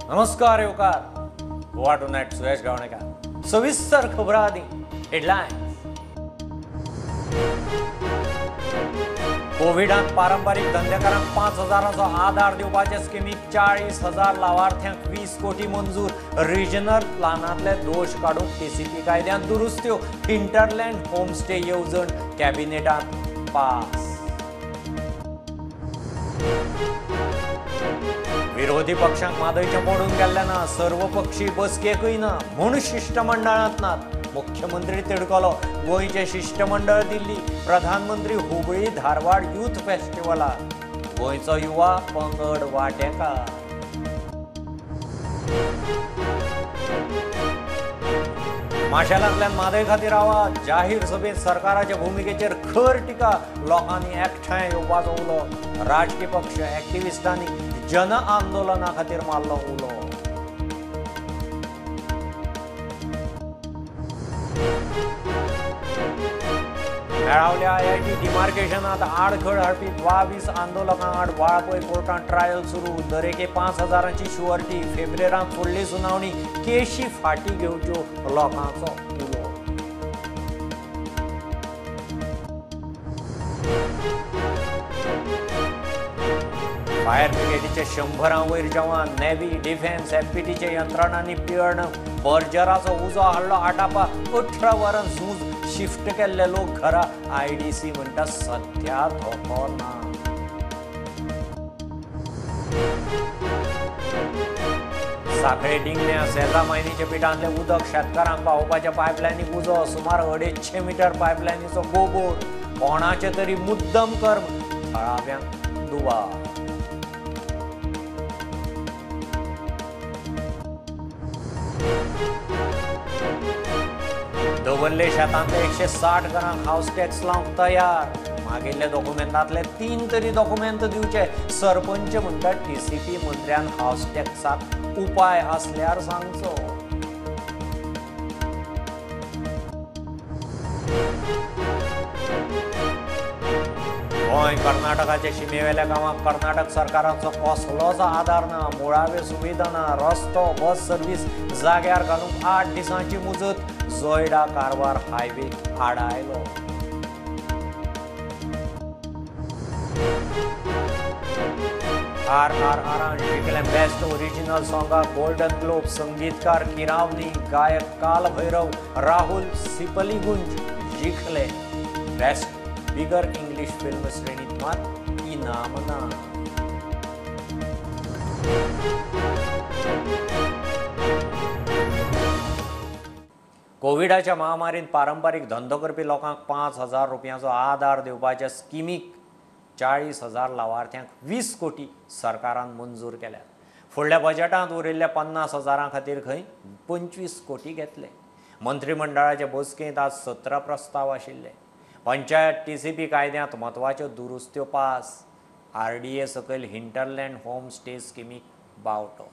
नमस्कार येवकार गोवा टुनाइट सुयश गावणेकार सविस्तर खबरां आदी हेडलायन्स। कोविडांत पारंपारीक धंदेकारांक 5,000चो आधार दिवपाचे स्किमीक 40,000 लावार्थ्यांक 20 कोटी मंजूर। रिजनल प्लानांतले दोश काडूंक टीसीपी कायद्यांत दुरुस्त्यो। हिंटरलँड होमस्टे येवजण कॅबिनेटांत पास। विरोधी पक्षांक मादयचें पडून गेल्ल्यान सर्वपक्षीय बसकेकूय ना म्हूण शिष्टमंडळांत नात। मुख्यमंत्री तिडकलो गोंयचें शिष्टमंडळ दिल्ली। प्रधानमंत्री हुबळी धारवाड यूथ फेस्टिवलाक। गोंयचो युवा पंगड वांटेकार। माशेलांतल्यान मादय खातीर आवाज। जाहीर सभेत सरकाराच्या भुमिकेचेर खर टिका। लोकांनी एकठांय येवपाचो उलो। राजकीय पक्ष एक्टिविस्टांनी जन आंदोलना खातीर मारलो उलो। मेळावल्या आयआयटी डिमार्केशनांत आडखळ हाडपी 22 आंदोलकां आड वाळपय कोर्टांत ट्रायल सुरू। दरेके 5,000ची शुअरटी। फेब्रुवारांत फुडली सुनावणी। केशी फाटी घेवच्यो लोकांचो उलो। फायर ब्रिगेडीचे 100 वयर जवान। नेव्ही, डिफेन्स, एफपीटीचे यंत्रणांनी पियर्ण बर्जराचो उजो हाडलो आटापाक। 18 वरां झूज शिफ्ट केल्ले लोक घरा। आयडीसी म्हणटा सध्या धोको ना। साखळे डिंगण्या सेजा मायनीचे पिठांतले उदक शेतकारांक पावोवपाच्या पायपलायनीक उजो। सुमार 250 मीटर पायपलायनीचो गोबोर। कोणाचे तरी मुद्दम कर्म थळाव्यांक दुबाव। दवरले शेतांतले 160 घरांक हाऊस टॅक्स लावंक तयार। मागिल्ले डॉक्युमेंटांतले 3 तरी डॉक्युमेंट दिवचे। सरपंच म्हणटा टीसीपी मंत्र्यान हाऊस टॅक्साक उपाय असल्यार सांगचो। गोंय कर्नाटकाचे शिमेवेल्या गांवांक कर्नाटक सरकाराचो कसलोच आधार ना। मुळाव्यो सुविधा ना। रस्तो बस सर्व्हिस जाग्यार घालूंक 8 दिसांची मुजत। जोयडा कारवार हायवे आडायलो। RRR जिखलें बेस्ट ओरिजिनल सॉंगाक गोल्डन ग्लोब। संगीतकार किरावनी। गायक काल भैरव राहुल सिपलीगुंज जिखले। बेस्ट बिगर इंग्लिश फिल्म श्रेणीत मात इनाम ना। कोविडाच्या महामारीत पारंपारीक धंदो करपी लोकांक 5,000 रुपयांचो आधार दिवपाच्या स्किमीक 40,000 लावार्थ्यांक 20 कोटी सरकारान मंजूर केल्यात। फुडल्या बजेटांत उरिल्ल्या 50,000 खातीर खंय 25 कोटी घेतले। मंत्रिमंडळाच्या बसकेंत आज 17 प्रस्ताव आशिल्ले। पंचायत टीसीपी कायद्यांत म्हत्वाच्यो दुरुस्त्यो पास। RDA सकयल हिंटरलँड होम स्टे स्किमीक बावटो।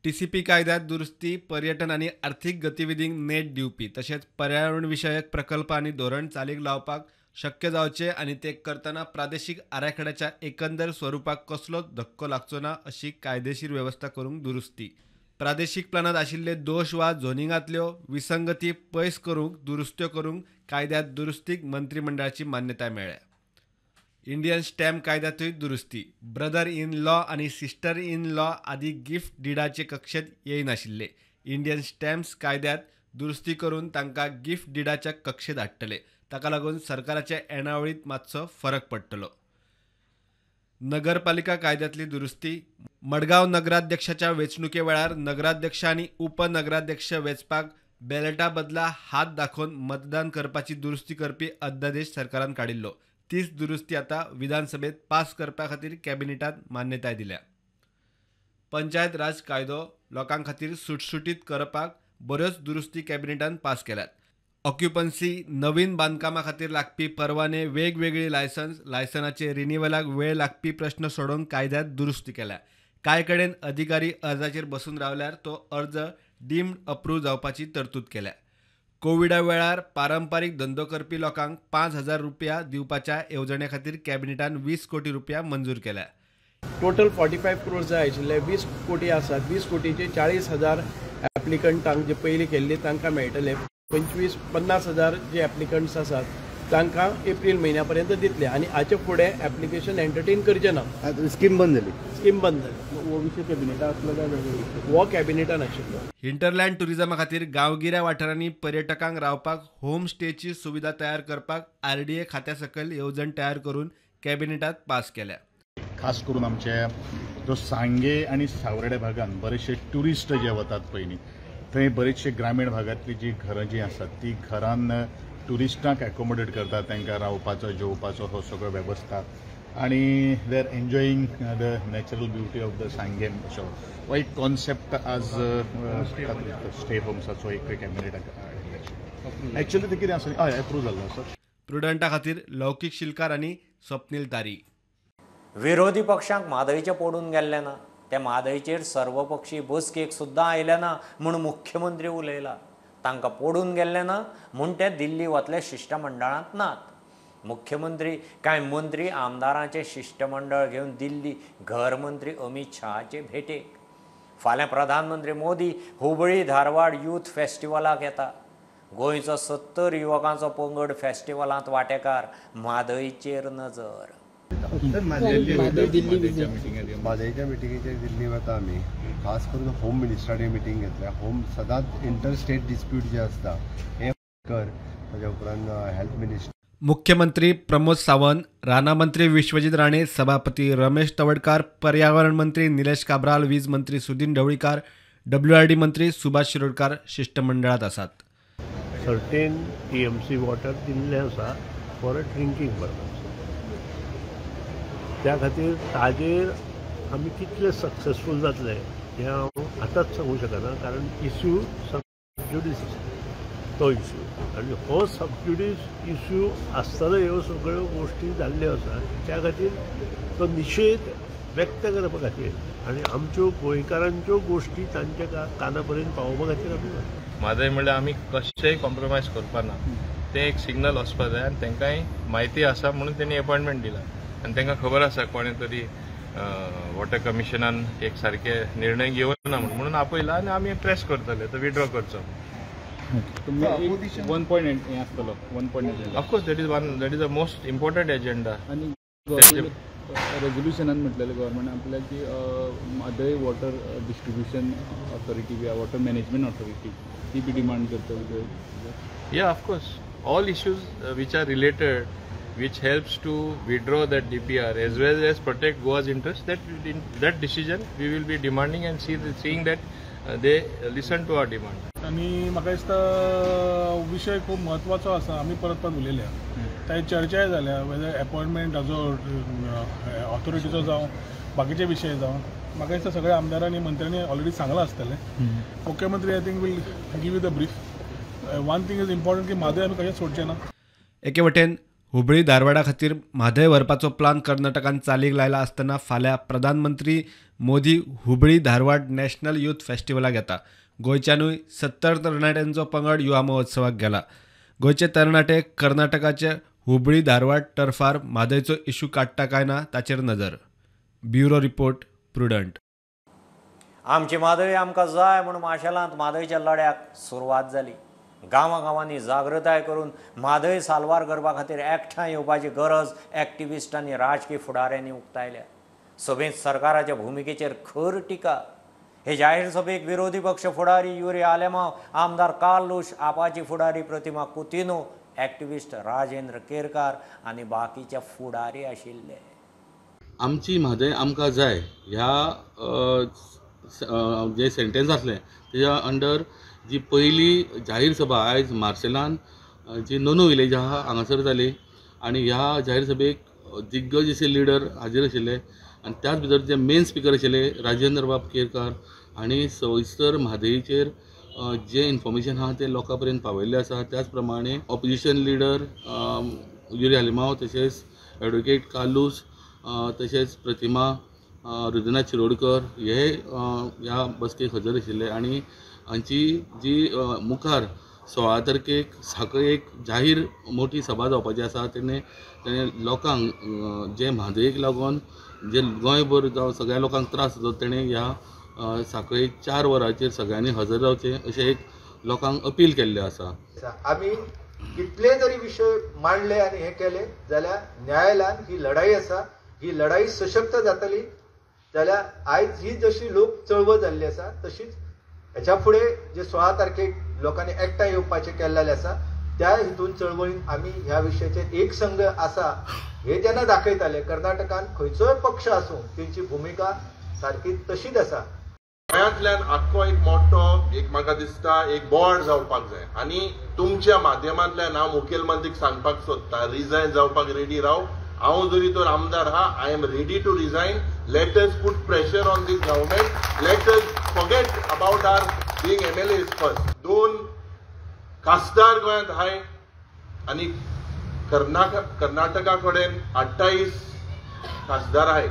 टीसीपी कायद्यात दुरुस्ती। पर्यटन आणि आर्थिक गतिविधींक नेट दिवपी तशेंच पर्यावरण विशयक प्रकल्प आणि धोरण चालीक लावपाक शक्य जावचे आणि ते करतना प्रादेशीक आराखड्याच्या एकंदर स्वरूपाक कसलोच धक्को लागचो ना अशी कायदेशीर व्यवस्था करूंक दुरुस्ती। प्रादेशीक प्लानात आशिल्ले दोश वा झोनिंगांतल्यो विसंगती पयस करूंक दुरुस्त्यो करूंक कायद्यात दुरुस्तीक मंत्रिमंडळाची मान्यताय मेळ्ळ्या। इंडियन स्टॅम्प कायद्यातूय दुरुस्ती। ब्रदर इन लॉ आणि सिस्टर इन लॉ आदी गिफ्ट डिडाचे कक्षेत येयनाशिल्ले। इंडियन स्टॅम्प्स कायद्यात दुरुस्ती करून तांकां गिफ्ट डिडाच्या कक्षेत हाडटले। ताका लागून सरकाराच्या येणावळीत मातसो फरक पडटलो। नगरपालिका कायद्यातली दुरुस्ती। मडगांव नगराध्यक्षाच्या वेंचणुके वेळार नगराध्यक्ष आनी उपनगराध्यक्ष वेंचपाक बॅलेटा बदला हात दाखोवन मतदान करपाची दुरुस्ती करपी अध्यादेश सरकारान काडिल्लो। तीच दुरुस्ती आता विधानसभेत पास करपा खातीर कॅबिनेटात मान्यताय दिल्या। पंचायत राज कायदो लोकां खातीर सुटसुटीत करपाक बऱ्योच दुरुस्ती कॅबिनेटान पास केल्यात। ऑक्युपन्सी, नवीन बांदकामा खातीर लागपी परवाने, वेगवेगळी लायसनाचे रिन्युवलाक वेळ लागपी प्रश्न सोडोवंक कायद्यात दुरुस्ती केल्या। कांय कडेन अधिकारी अर्जाचेर बसून रावल्यार तो अर्ज डीम्ड अप्रूव्ह जावपाची तरतूद केल्या। कोविडा वेळार पारंपारीक धंदो करपी लोकांक 5,000 रुपया दिवपाच्या येवजणे खातीर कॅबिनेटान 20 कोटी रुपया मंजूर केल्या। टोटल 45 crore जाय आशिल्ले 20 कोटी आसात 20 कोटीचे 40,000 एप्लिकंटांक जे पयलीं केल्ली तांकां मेळटले 50,000 जे एप्लिकंट्स आसात तांकां एप्रील म्हयन्या पर्यंत दितले आनी हाचे फुडें एप्लिकेशन एंटरटेन करचे ना. स्कीम बंद जाली. स्कीम बंद जाली. हो विशय कॅबिनेटान आसलो काय हो कॅबिनेटान आशिल्लो. हिंटरलँड टुरिझमा खातीर गांवगिऱ्या वाठारांनी पर्यटकांक रावपाक होम स्टेची सुविधा तयार करपाक RDA खात्या सकयल येवजण तयार करून कॅबिनेटात पास केल्या. खास करून आमचे जो सांगे आनी सावर्डे भागात बरेचशे ट्युरिस्ट जे वतात पयलीं थंय बरेचशे ग्रामीण भागांतली जी घरां जी आसात ती घरान ट्युरिस्टांक एकोमोडेट करतात तांकां रावपाचो जेवपाचो हो सगळो वेवस्था आनी they are enjoying the natural beauty of the सांगे शो हो एक कॉन्सेप्ट आज स्टे होम्साचो एक कॅबिनेटाक एक्चुअली ते कितें आसा हय एप्रूव जाल्लो सर. प्रुडंटा खातीर लौकीक शिलकार आनी स्वप्नील तारी. विरोधी पक्षांक म्हादयचे पडून गेल्ले ना ते म्हादयचेर सर्वपक्षीय बसकेक सुद्दां आयले ना म्हूण मुख्यमंत्री उलयला. तांकां पडून गेल्ले ना म्हूण ते दिल्ली वतले शिश्टमंडळांत नात. मुख्यमंत्री कांय मंत्री आमदारांचे शिश्टमंडळ घेवन दिल्ली घर मंत्री अमित शहाचे भेटेक. फाल्यां प्रधानमंत्री मोदी हुबळी धारवाड यूथ फेस्टिवलाक येता. गोंयचो 70 युवकांचो पंगड फेस्टिवलांत वांटेकार. म्हादयचेर नजर. म्हादयच्या मिटिंगेचेर दिल्ली वता आमी. खास करून होम मिनिस्टराची मिटींग घेतल्या. होम सदांच इंटरस्टेट डिस्प्यूट जे आसता हे कर ताच्या उपरांत हेल्थ मिनिस्टर. मुख्यमंत्री प्रमोद सावंत, राणा मंत्री विश्वजीत राणे, सभापती रमेश तवडकार, पर्यावरण मंत्री निलेश काब्राल, वीज मंत्री सुदीन ढवळीकर, WRD मंत्री सुभाष शिरोडकार शिष्टमंडळात आसात. सर्टेन TMC वॉटर दिल्लें आसा फॉर अ ड्रिंकींग पर्पज. त्या खातीर ताजेर आमी कितले सक्सेसफूल जातले हें हांव आतांच सांगूंक शकना कारण इश्यू सबज्युडीस तो इश्यू आनी हो सबज्युडीस इश्यू आसतना ह्यो सगळ्यो गोश्टी जाल्ल्यो आसा त्या खातीर तो निशेध व्यक्त करपा खातीर आनी आमच्यो गोंयकारांच्यो गोश्टी तांच्या काना पर्यंत पावोवपा खातीर आमी म्हादय म्हणल्यार आमी कशेंय कॉम्प्रोमायज करपा ना. तें एक सिग्नल वचपा जाय आनी तांकांय म्हायती आसा म्हणून तेणी अपॉयंटमेंट दिला आनी तांकां खबर आसा कोणें तरी वॉटर कमिशनान एक सारके निर्णय घेवना म्हणून आपयला आनी आमी प्रेस करतले तो विड्रॉ करचो. 1 point हें आसतलो 1 point of course that is the most important agenda. आनी रेजोल्युशनान म्हटलेलें गव्हर्मेंट आपल्या की म्हादय वॉटर डिस्ट्रिब्युशन ऑथॉरिटी वा वॉटर मॅनेजमेंट ऑथॉरिटी ती बी डिमांड करतली. या of course all issues which are related which helps to withdraw that DPR as well as protect Goa's interest, that decision we will be demanding and seeing that they listen to our demand. आणि म्हाका दिसता विशय खूब म्हत्वाचो आसा. आमी परत उलयल्या ताची चर्चाय जाल्या वेदर अपॉयंटमेंट हाजो ऑथॉरिटीचो जावं बाकीचे विशय जावं म्हाका दिसता सगळ्या आमदारांनी मंत्र्यांनी ऑलरेडी सांगलां आसतलें. मुख्यमंत्री I think will give you the brief. One thing is important की म्हादय आमी कशें सोडचें ना. एके वटेन हुबळी धारवाडा खातीर म्हादय व्हरपाचो प्लान कर्नाटकान चालीक लायला आसतना फाल्यां प्रधानमंत्री मोदी हुबळी धारवाड नॅशनल यूथ फेस्टिवलाक येता. गोंयच्यानूय 70 तरणाट्यांचो पंगड युवा महोत्सवाक गेला. गोंयचे तरणाटे कर्नाटकाचे हुबळी धारवाड टर्फार म्हादयचो इश्यू काडटा काय ना ताचेर नजर. Bureau report prudent. आमची म्हादय आमकां जाय म्हणून माशेलांत म्हादयच्या लड्याक सुरवात जाली. गांवांनी जागृताय करून म्हादय साल्वार करपा खातीर एकठांय येवपाची गरज एक्टिविस्ट आनी राजकीय फुडाऱ्यांनी उक्तायल्या. सभेंत सरकाराच्या भुमिकेचेर खर टिका. हे जाहीर सभेक विरोधी पक्ष फुडारी युरी आलेमांव, आमदार कार्लोस आपाची फुडारी प्रतिमा कुतिनो, एक्टिविस्ट राजेंद्र केरकार आनी बाकीचे फुडारी आशिल्ले. आमची म्हादय आमकां जाय ह्या जे सेंटेन्स आसलें तेज्या अंडर जी पयली जाहीर सभा आयज मार्सेलान जी नोनो विलेज आहा हांगासर जाली आनी ह्या जाहीर सभेक दिग्गज अशे लिडर हाजीर आशिल्ले आनी त्याच भितर जे मेन स्पिकर आशिल्ले राजेंद्र बाब केरकार हांणी सविस्तर म्हादयचेर जे इन्फॉर्मेशन आहा ते लोकां पर्यंत पावयल्लें आसा. त्याच प्रमाणे ऑपोजिशन लिडर युरी आलेमांव तशेंच एडवोकेट कार्लोस तशेंच प्रतिमा रुदनाथ शिरोडकर हे ह्या बसकेक हजर आशिल्ले आनी हांची जी मुखार 16 तारखेक सांखळे एक जाहीर मोठी सभा जावपाची आसा. तेणे लोकांक जे म्हादयेक लागून जे गोंयभर जावं सगळ्या लोकांक त्रास जाता तेणें ह्या सांखळे 4 वरांचेर सगळ्यांनी हजर रावचें अशें एक लोकांक अपील केल्लें आसा. आमी कितले जरी विषय मांडले आनी हे केले जाल्यार न्यायालयान ही लढाई आसा, ही लढाई सशक्त जातली जाल्यार आयज ही जशी लोक चळवळ जाल्ली आसा तशीच हेच्या फुडें जे 16 तारखेक लोकांनी एकठांय येवपाचें केल्लेलें आसा त्या हितून चळवळीन आमी ह्या विशयाचेर एक संघ आसा हे जेन्ना दाखयताले कर्नाटकान खंयचोय पक्ष आसूं तेंची भुमिका सारकी तशीच आसा. गोंयांतल्यान आख्खो एक मोठो एक म्हाका दिसता एक बोर्ड जावपाक जाय आनी तुमच्या माध्यमांतल्यान हांव मुखेलमंत्रीक सांगपाक सोदता रिजायन जावपाक रेडी राव. हांव जरी तर आमदार हा I am ready to resign. Let us put pressure on these government. Let us forget about our being MLAs first. 2 खासदार गोंयांत हाय आनी कर्नाटका कडेन 28 खासदार हाय.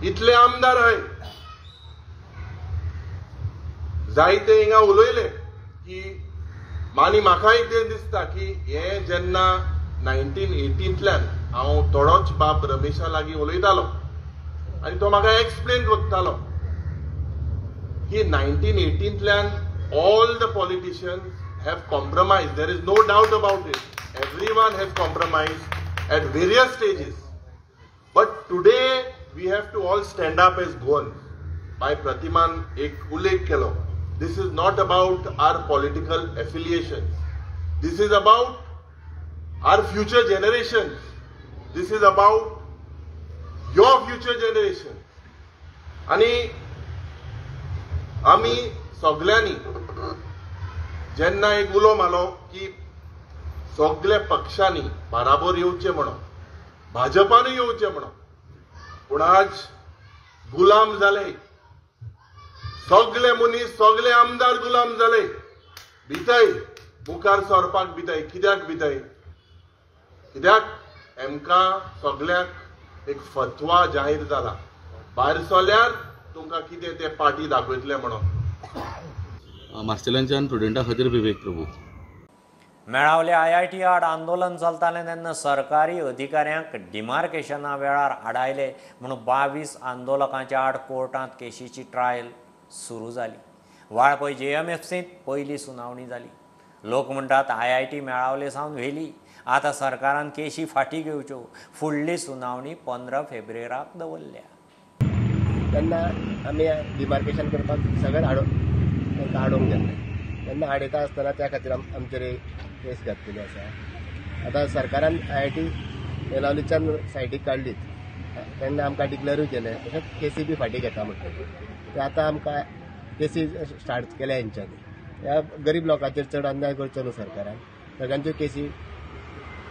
इतले आमदार हाय. जायते हिंगा उलयले की आनी म्हाकाय कितें दिसता की हे जेन्ना 1918तल्यान हांव थोडोच बाब रमेशा लागीं उलयतालो आनी तो म्हाका एक्सप्लेन करतालो की 1918तल्यान all the politicians have compromised. There is no doubt about it. Everyone has compromised at various stages. But today we have to all stand up as one. By Pratiman ek ullekh kelo. This is not about our political affiliations. This is about our future generations. This is about your future generation. आणि आम्ही सगळ्यांनी जेन्ना एक उलो मारलो की सगळ्या पक्षांनी बराबर येवचे म्हणून भाजपानूय येवचे म्हणून पूण आज गुलाम जाले. सगळे मनीस सगळे आमदार गुलाम जाले. भिताय मुखार सरपाक भिताय. कित्याक भिताय? कित्याक आमकां सगळ्याक एक फतवा जाहीर जाला. भायर सरल्यार तुमकां कितें ते पार्टी दाखयतले म्हणून. मार्सेलांच्यान स्टुडंटां खातीर विवेक प्रभू. मेळावले IIT आड आंदोलन चलतालें तेन्ना सरकारी अधिकाऱ्यांक डिमार्केशना वेळार आडायले म्हणून 22 आंदोलकांच्या आड कोर्टांत केशीची ट्रायल सुरू जाली. वाळपय JMFCंत पयली सुनावणी जाली. लोक म्हणटात IIT मेळावले सावन व्हेली. आतां सरकारान केशी फाटीं घेवच्यो. फुडली सुनावणी 15 फेब्रुवाराक दवरल्या. तेन्ना आमी डिमार्केशन करपाक सगळ्यांक तांकां हाडूंक गेल्ले. तेन्ना हाडयता आसतना त्या खातीर आमचेर केस घातलेली आसा. आतां सरकारान IIT येलावलीच्यान सायडीक काडलीत तेन्ना आमकां डिक्लेरूय केलें तशेंच केसी बी फाटीं घेता म्हणटलें. ते आतां आमकां केसी स्टार्ट केल्या हेंच्यांनी. ह्या गरीब लोकांचेर चड अन्याय करचो न्हू सरकारान. सगळ्यांच्यो केसी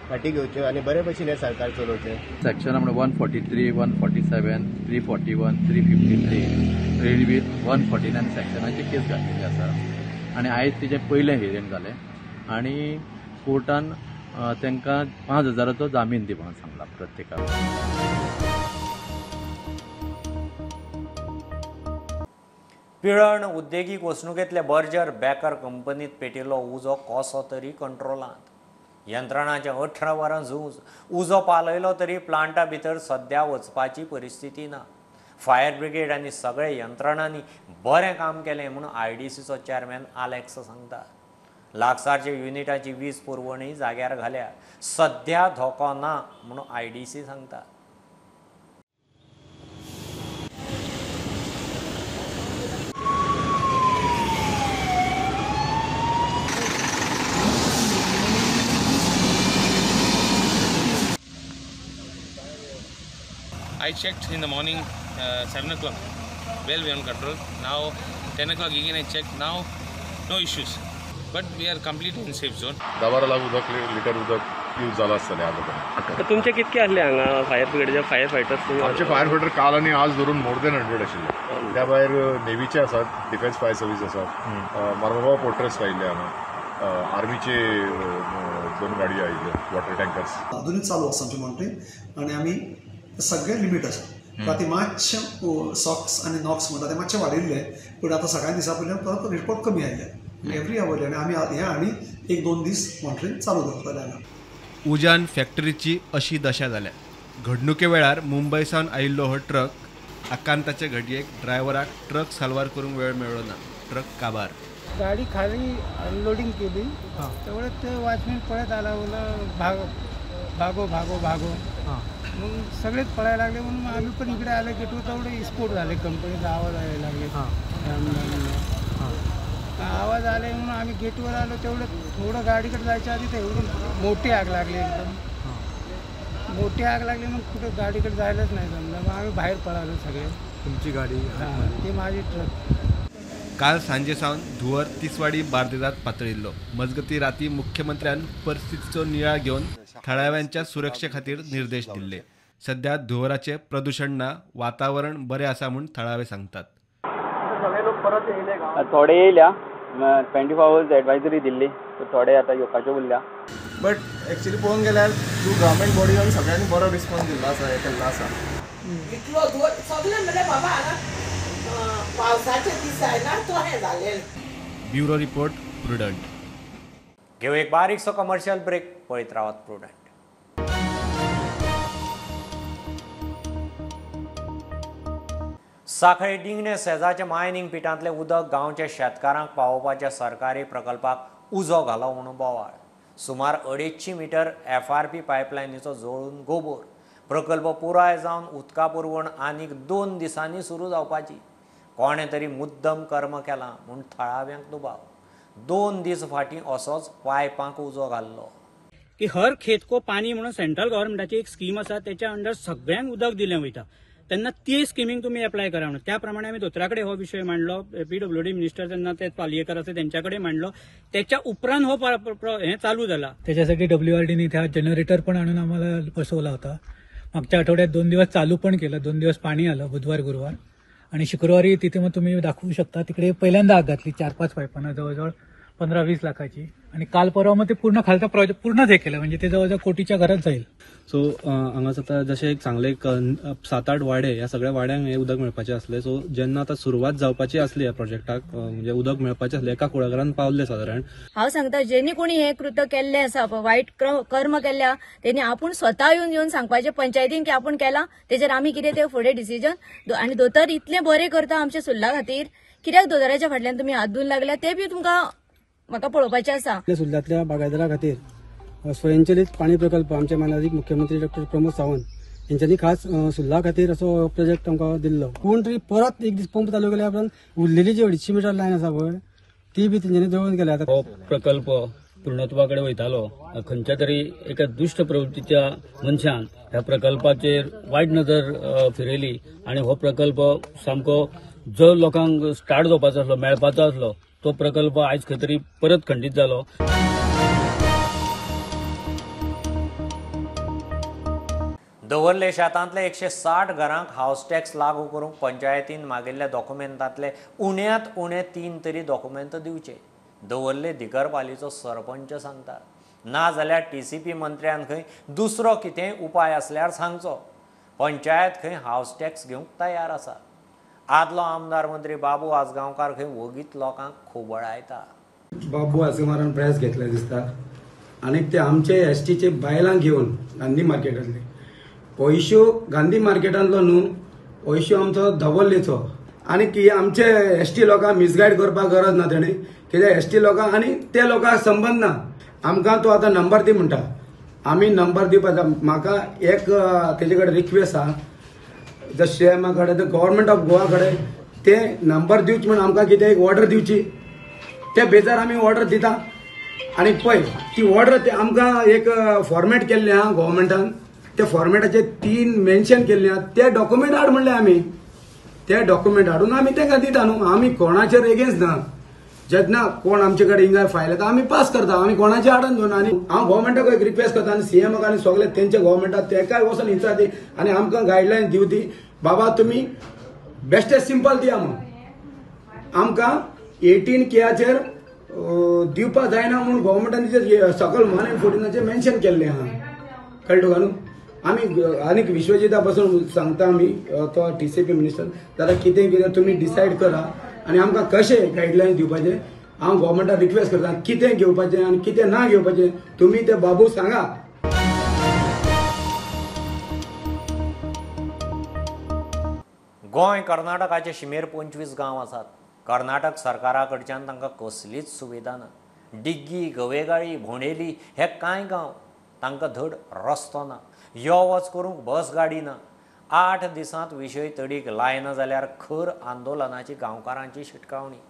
फाटीं घेवच्यो आनी बरे भशेन हें सरकार चलोवचें. सेक्शन 143, 147, 341, 353 रेल्वे 149 सेक्शनाची केस घातलेली आसा आनी आयज तिचें पयलें हियरींग जालें आनी कोर्टान तांकां 5,000चो जामीन दिवपाक सांगला प्रत्येकाक. पिळण उद्देगीक वसणुकेंतले बर्जर बेकर कंपनीत पेटिल्लो उजो कसो तरी कंट्रोलांत. यंत्रणाचे 18 वरां झूज. उजो पालयलो तरी प्लांटा भितर सद्या वचपाची परिस्थिती ना. फायर ब्रिगेड आनी सगळे यंत्रणांनी बरें काम केलें म्हणून IDCचो चेअरमॅन आलेक्स सांगता. लागसारच्या युनिटांची वीज पुरवणी जाग्यार घाल्या. सद्या धोको ना म्हणून IDC सांगता. I checked in the morning 7 o'clock, well beyond control. Now 10 o'clock again I checked, now no issues. But we are completely in safe zone. 10 बारा उदक लिटर उदक यूज जाला आसतलें आतां. तुमचे कितके आहले हांगा फायर ब्रिगेडचे फायर फायटर्स? आमचे फायर फायटर काल आनी आज धरून मोर देन 100 आशिल्ले. त्या भायर नेवीचे आसात, डिफेन्स फायर सर्वीस आसात, मार्मोवा पोर्ट्रेस आयिल्ले हांगा, आर्मीचे 2 गाडयो आयिल्ल्यो, वॉटर टँकर्स अजूनही चालू आसा आमचे मॉनिटरींग. आनी आमी सगळे लिमीट आसा. ती मातशें सॉक्स आनी नॉक्स म्हणटा ते मातशें वाडिल्ले पूण आतां सकाळीं दिसा पयलीं परत रिपोर्ट कमी आयले. एवरी आवरले आनी आमी हे आनी 1-2 दीस मॉनिटरींग चालू दवरतले हांगा. उजान फॅक्टरीची अशी दशा जाल्या. घडणुके वेळार मुंबयसावन आयिल्लो हो ट्रक आकांताचे घडयेक ड्रायव्हराक ट्रक साल्वार करूंक वेळ मेळ्ळो ना. ट्रक काबार. गाडी खाली अनलोडिंग केली तेवढं ते वॉचमॅन पळत आला भागो भागो भागो मग सगळेच पळायला लागले म्हणून आम्ही पण इकडे आले गेटवर तेवढे स्फोट झाले कंपनीचा आवाज यायला लागले आवाज आले म्हणून आम्ही गेटवर आलो तेवढं थोडं गाडीकडे जायच्या आधी ते एवढं मोठी आग लागली एकदम मोठी आग लागली मग कुठं गाडीकडे जायलाच नाही जमलं मग आम्ही बाहेर पळालो सगळे. तुमची गाडी? ती माझी ट्रक. काल सांजेसावन धुवर तिसवाडी बार्देजात पातळिल्लो. मजगती राती मुख्यमंत्र्यान परिस्थितीचो नियाळ घेवन थळाव्यांच्या सुरक्षे खातीर निर्देश दिल्ले. सध्या धुवराचे प्रदूषण ना, वातावरण बरें आसा म्हूण थळावे सांगतात. थोडे येयल्या 24 hours एडवायजरी दिल्ली थोडे आता येवपाच्यो उरल्या. बट एक्चुअली पळोवंक गेल्यार गव्हर्मेंट बॉडीन सगळ्यांनी बरो रिस्पॉन्स दिल्लो आसा हे केल्लो आसा. इतलो सगळे म्हणजे बाबा हांगा पावसाचे दीस आयला तो हे जालें. Bureau report prudent. घेऊ एक बारीकसो कमर्शियल ब्रेक. पळयत रावात प्रुडंट. साखळे डिंगणे सेजाच्या मायनिंग पिटांतले उदक गांवच्या शेतकारांक पावोवपाच्या सरकारी प्रकल्पाक उजो घालो म्हणून बोवाळ. सुमार 250 मीटर FRP पायपलायनीचो जोडून गोबोर. प्रकल्प पुराय जावन उदका पुरवण आनीक 2 दिसांनी सुरू जावपाची. कोणे तरी मुद्दम कर्म केला म्हूण थळाव्यांक दुबाव. 2 दीस फाटीं असोच पायपांक उजो घाल्लो. की हर खेत को पाणी म्हणून सेंट्रल गव्हर्नमेंटाची एक स्कीम आसा त्याच्या अंडर सगळ्यांक उदक दिलें वयता तेन्ना ती स्किमींग तुमी अप्लाय करा म्हणून. त्या प्रमाणे आमी दोतोरा कडेन हो विशय मांडलो. PWD मिनिस्टर जेन्ना ते पालयेकर आसा तेंच्या कडेन मांडलो. त्याच्या उपरांत हो हे चालू झाला. त्याच्यासाठी WRDने त्या जनरेटर पण आणून आम्हाला बसवला होता. मागच्या आठवड्यात 2 दिवस चालू पण केलं. 2 दिवस पाणी आलं बुधवार गुरुवार आणि शुक्रवारी तिथे मग तुम्ही दाखवू शकता तिकडे पहिल्यांदा आग घातली 4-5 पायपांना जवळजवळ 15-20 लाखाची आणि काल परवा मग ते पूर्ण खालचा प्रोजेक्ट पूर्णच हे केलं म्हणजे ते जवळजवळ कोटीच्या घरात जाईल. सो हांगाच आता जशें एक सांगले 7-8 वाडे ह्या सगळ्या वाड्यांक हे उदक मेळपाचें आसलें. सो जेन्ना आतां सुरवात जावपाची आसली ह्या प्रोजेक्टाक म्हणजे उदक मेळपाचें आसलें एका कुळागरांत पावले सादारण. हांव सांगता जेणी कोणी हे कृत्य केल्ले आसा वायट कर्म केल्या तेणी आपूण स्वता येवन सांगपाचें पंचायतीन की आपूण केलां तेजेर आमी कितें ते फुडें डिसिजन आणि दोतोर इतलें बरें करता आमच्या सुल्ला खातीर कित्याक दोतोराच्या फाटल्यान तुमी हात धुवून लागल्या ते बी तुमकां म्हाका पळोवपाचें आसा. आपल्या सुल्ल्यातल्या बागायतदारा खातीर स्वयंचलित पाणी प्रकल्प आमचे माननीय मुख्यमंत्री डॉ. प्रमोद सावंत यांच्यानी खास सुल्ला खातीर असो प्रोजेक्ट आमकां दिल्लो. कोण तरी परत एक दीस पंप चालू केल्या उपरांत उरलेली जी 250 मीटर लायन आसा पळय ती बी तेंच्यांनी देंवून केल्या. हो प्रकल्प पूर्णत्वाकडे वयतालो खंयच्या तरी एका दुष्ट प्रवृत्तीच्या मनशान ह्या प्रकल्पाचेर वायट नजर फिरयली आणि हो प्रकल्प सामको जो लोकांक स्टार्ट जावपाचो आसलो मेळपाचो आसलो तो प्रकल्प आयज खंय तरी परत खंडीत जालो. दवर्ले शेतांतले 160 घरांक हाऊस टॅक्स लागू करूंक पंचायतीन मागिल्ल्या डॉक्युमेंटांतले उण्यांत उणे 3 तरी डॉक्युमेंट दिवचे. दवर्ले दिगरपालीचो सरपंच सांगता. ना जाल्यार TCP मंत्र्यान खंय दुसरो कितेंय उपाय आसल्यार सांगचो. पंचायत खंय हाऊस टॅक्स घेवंक तयार आसा. आदलो आमदार मंत्री बाबू आजगांवकार खंय वगीत लोकांक खोबळायता. बाबू आजगांवकारान प्रेस घेतले दिसता आनी ते आमचे STचे बायलांक घेवन गांधी मार्केटांतले पयशो गांधी मार्केटांतलो न्हू पयशो आमचो दवर्लेचो आनी की आमचे ST लोकांक मिसगायड करपाक गरज ना तेणी कित्याक ST लोकांक आनी ते लोकांक संबंध ना. आमकां तो आतां नंबर दी म्हणटा आमी नंबर दिवपाचा. म्हाका एक तेजे कडेन रिक्वेस्ट आहा जशें CMA कडेन गव्हर्मेंट ऑफ गोवा कडेन ते नंबर दिवचे म्हणून आमकां कितें एक ऑर्डर दिवची ते बेजार आमी ऑर्डर दिता. आनी पळय ती ऑर्डर ते आमकां एक फॉर्मेट केल्लें आहा गव्हर्मेंटान त्या फॉर्मेटाचेर 3 मेन्शन केल्लें आहा ते डॉक्युमेंट हाड म्हणलें आमी ते डॉक्युमेंट हाडून आमी तांकां दिता न्हू. आमी कोणाचेर एगेन्स्ट ना. जेन्ना कोण आमचे कडेन हिंगा फायल येता आमी पास करता आमी कोणाचे हाडून घेवन. आनी हांव गव्हर्मेंटाक एक रिक्वेस्ट करता आनी CMAक आनी सगळे तेंचे गव्हर्मेंटाक तेकाय वचून विचारती आनी आमकां गायडलायन दिवती बाबा तुमी बेश्टेच सिंपल दिया म्हणून आमकां 18 केयाचेर दिवपा जायना म्हणून गव्हर्मेंटान सकल मनी फोर्टिनाचेर मेन्शन केल्लें आहा कळ्ळें तुका न्हू. आमी आनीक विश्वजिता बसून सांगता आमी तो TCP मिनिस्टर जाल्यार कितें कितें तुमी डिसायड करा आनी आमकां कशें गायडलायन दिवपाचें हांव गव्हर्मेंटाक रिक्वेस्ट करता. कितें घेवपाचें आनी कितें ना घेवपाचें तुमी ते बाबू सांगा. गोंय कर्नाटकाचे शिमेर 25 गांव आसात. कर्नाटक सरकारा कडच्यान तांकां कसलीच सुविधा ना. डिग्गी, गवेगाळी, भोंडेली हे कांय गांव तांकां धड रस्तो ना, यो वच करूंक बस गाडी ना. 8 दिसांत विशय तडीक लायना जाल्यार खर आंदोलनाची गांवकारांची शिटकावणी.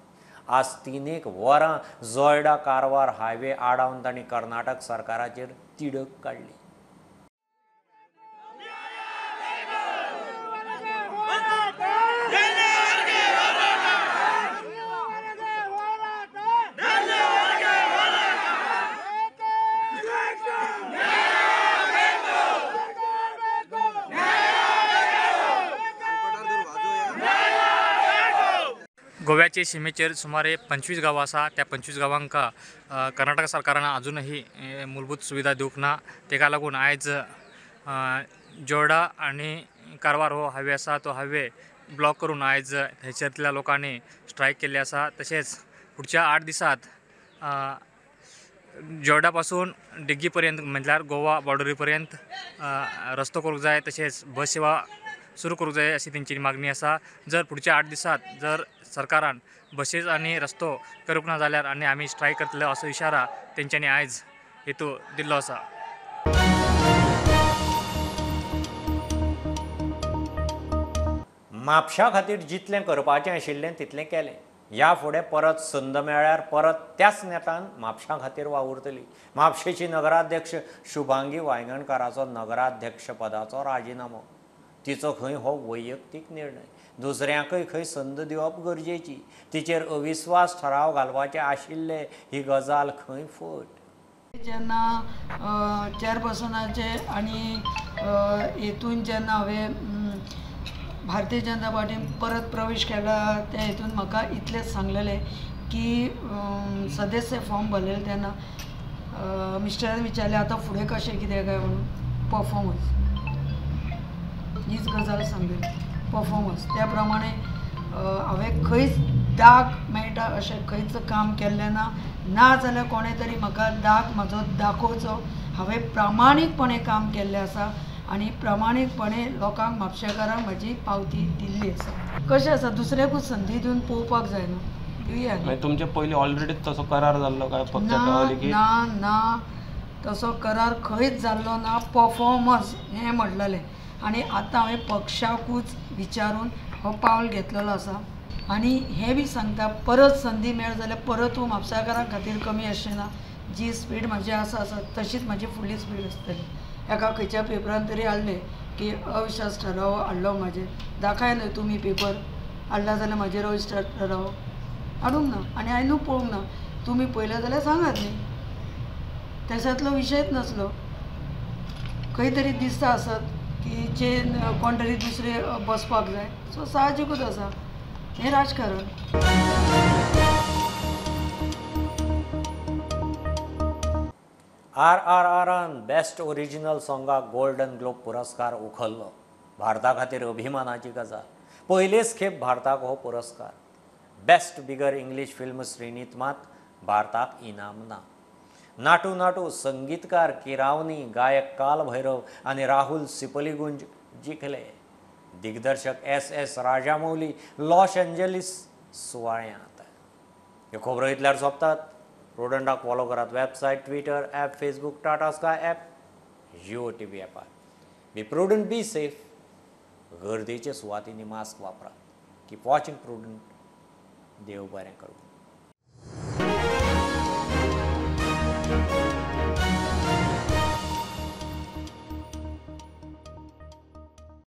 आज 3 वरां जोयडा कारवार हायवे आडावन तांणी कर्नाटक सरकाराचेर तिडक काडली. गोव्याचे शिमेचेर सुमारे 25 गांवां आसा. त्या 25 गांवांक कर्नाटक सरकारान अजूनही मूलभूत सुविधा दिवंक ना. तेका लागून आयज जोडा आनी कारवार हो हायवे आसा तो हायवे ब्लॉक करून आयज थंयसरल्या लोकांनी स्ट्रायक केल्ली आसा. तशेंच पुढच्या 8 दिसांत जोडा पासून डिग्गी पर्यंत म्हटल्यार गोवा बॉर्डरी पर्यंत रस्तो करूंक जाय. तशेंच बस सेवा सुरू करूंक जाय अशी तेंची मागणी आसा. जर पुढच्या 8 दिसांत जर सरकारान बसेस आनी रस्तो करूंक ना जाल्यार आनी आमी स्ट्रायक करतले असो इशारा तेंच्यांनी आयज हेतू दिल्लो आसा. म्हापशा खातीर जितलें करपाचें आशिल्लें तितलें केलें. ह्या फुडें परत संद मेळ्यार परत त्याच नेटान म्हापशा खातीर वावुरतली. म्हापशेची नगराध्यक्ष शुभांगी वांयगणकाराचो नगराध्यक्ष पदाचो राजिनामो. तिचो खंय हो वैयक्तीक निर्णय. दुसऱ्यांकय खंय संद दिवप गरजेची. तिचेर अविस्वास ठराव घालपाचे आशिल्ले ही गजाल खंय फट. जेन्ना चेअरपर्सनाचे आनी हेतून जेन्ना हांवें भारतीय जनता पार्टीन परत प्रवेश केला त्या हेतून म्हाका इतलेंच सांगलेलें की सदस्य फॉर्म भरलेले तेन्ना मिस्टरान विचारलें आतां फुडें कशें कितें काय म्हणून. परफॉर्मन्स हीच गजाल सांगलेली. परफॉर्मन्स त्या प्रमाणे हांवें खंयच दाग मेळटा अशें खंयच काम केल्लें ना. ना जाल्यार कोणें तरी म्हाका दाग म्हाजो दाखोवचो. हांवें प्रामाणीकपणे काम केल्लें आसा आनी प्रामाणीकपणे लोकांक म्हापशेकारांक म्हाजी पावती दिल्ली आसा. कशें आसा दुसऱ्याकूच संदी दिवन पळोवपाक जायना. दिवया तुमचे पयलीं ऑलरेडी तसो करार जाल्लो काय ना ना तसो करार खंयच जाल्लो ना. परफॉर्मन्स हें म्हणलेलें आनी आतां हांवें पक्षाकूच विचारून हो पावल घेतलेलो आसा. आनी हें बी सांगता परत संदी मेळ जाल्यार परत तूं म्हापसाकारां खातीर कमी आसचें ना. जी स्पीड म्हाजी आसा तशीच म्हाजी फुडली स्पीड आसतली. एका खंयच्या पेपरान तरी हाडलें की अविश्वास ठराव हाडलो म्हाजेर. दाखय न्हय तुमी पेपर हाडला जाल्यार म्हाजेर अविश्वास ठराव हाडूंक ना आनी हांवें पळोवंक ना. तुमी पळयलें जाल्यार सांगात न्ही. त्याच्यातलो विशयच नसलो. खंय तरी दिसता आसत की जे कोण तरी दुसरे बसपाक जाय. सो साहजिकूच आसा हें राजकारण. RRRन बेस्ट ओरिजिनल सॉंगाक गोल्डन ग्लोब पुरस्कार उखल्लो. भारता खातीर अभिमानाची गजाल. पयलेच खेप भारताक हो पुरस्कार. बेस्ट बिगर इंग्लीश फिल्म श्रेणींत मात भारताक इनाम ना. नाटू नाटू संगीतकार किरावनी, गायक काल भैरव आनी राहुल सिपलीगुंज जिखले. दिग्दर्शक SS राजामौली लॉस एंजलिस सुवाळ्यांत. ह्यो खबरो इतल्यार सोंपतात. प्रुडंटाक फॉलो करात. Website, Twitter, app, Facebook, Tata Sky app, Jio TV ॲपार. Be prudent, be safe. गर्देचे सुवातींनी मास्क वापरात. Keep watching prudent. देव बरें करूं.